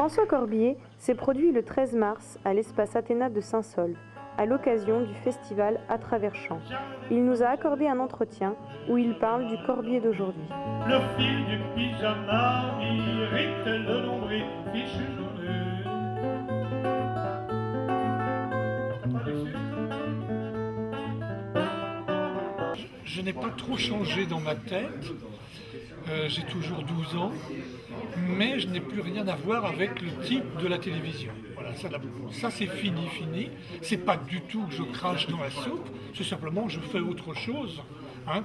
François Corbier s'est produit le 13 mars à l'espace Athéna de Saint-Saulve, à l'occasion du festival À travers champs. Il nous a accordé un entretien où il parle du Corbier d'aujourd'hui. Le fil du pyjama irrite le nombril, fichu jaune. Je n'ai pas trop changé dans ma tête, j'ai toujours 12 ans, mais je n'ai plus rien à voir avec le type de la télévision. Voilà, ça c'est fini. C'est pas du tout que je crache dans la soupe, c'est simplement que je fais autre chose,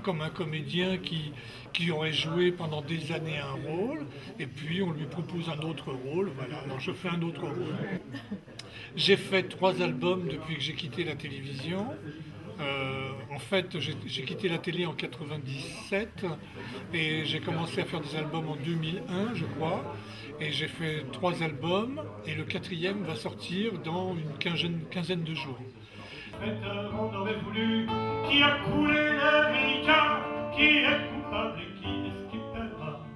comme un comédien qui aurait joué pendant des années un rôle, et puis on lui propose un autre rôle, voilà, alors je fais un autre rôle. J'ai fait 3 albums depuis que j'ai quitté la télévision. En fait, j'ai quitté la télé en 97 et j'ai commencé à faire des albums en 2001, je crois. Et j'ai fait 3 albums et le 4e va sortir dans une quinzaine de jours. On aurait voulu qui a coulé l'Américain, qui est coupable et qui est-ce qui paiera.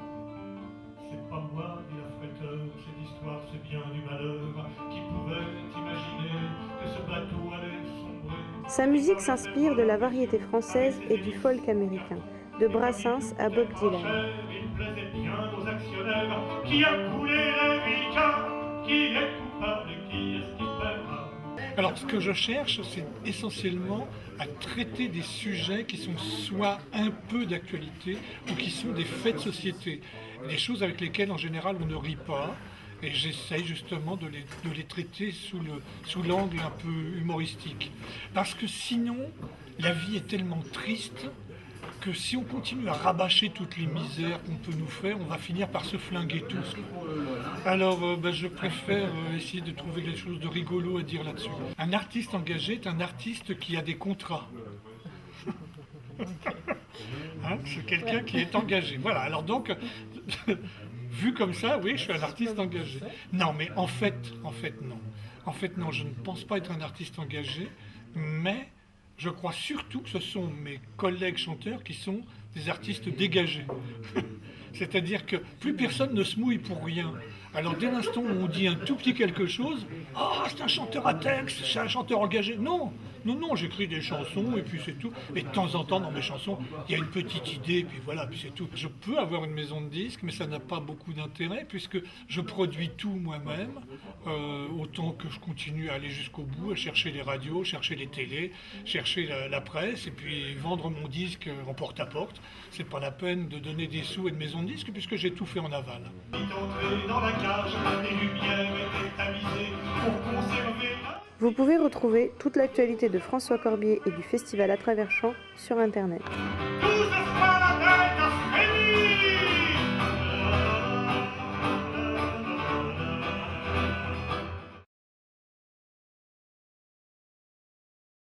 C'est pas moi, dit la fretteur, cette histoire c'est bien du malheur. Qui pouvait imaginer que ce bateau allait sombrer. Sa musique s'inspire de la variété française et du folk américain, de Brassens à Bob Dylan. Il plaisait bien aux actionnaires, qui a coulé l'Américain, qui est coupable et qui est-ce qui paiera. Alors ce que je cherche, c'est essentiellement à traiter des sujets qui sont soit un peu d'actualité ou qui sont des faits de société, des choses avec lesquelles en général on ne rit pas. Et j'essaye justement de les traiter sous l'angle un peu humoristique. Parce que sinon, la vie est tellement triste que si on continue à rabâcher toutes les misères qu'on peut nous faire, on va finir par se flinguer tous. Alors je préfère essayer de trouver quelque chose de rigolo à dire là-dessus. Un artiste engagé est un artiste qui a des contrats. C'est quelqu'un qui est engagé. Voilà, alors donc... Vu comme ça, oui, je suis un artiste engagé. Non, mais en fait, non. En fait, non, je ne pense pas être un artiste engagé, mais je crois surtout que ce sont mes collègues chanteurs qui sont des artistes dégagés. C'est-à-dire que plus personne ne se mouille pour rien. Alors dès l'instant où on dit un tout petit quelque chose, « Ah, c'est un chanteur à texte, c'est un chanteur engagé ». Non, j'écris des chansons et puis c'est tout. Et de temps en temps dans mes chansons, il y a une petite idée et puis voilà, puis c'est tout. Je peux avoir une maison de disques, mais ça n'a pas beaucoup d'intérêt puisque je produis tout moi-même, autant que je continue à aller jusqu'au bout, à chercher les radios, chercher les télés, chercher la presse et puis vendre mon disque en porte-à-porte. C'est pas la peine de donner des sous à une maison de disques puisque j'ai tout fait en aval. Vous pouvez retrouver toute l'actualité de François Corbier et du festival À travers champs sur Internet.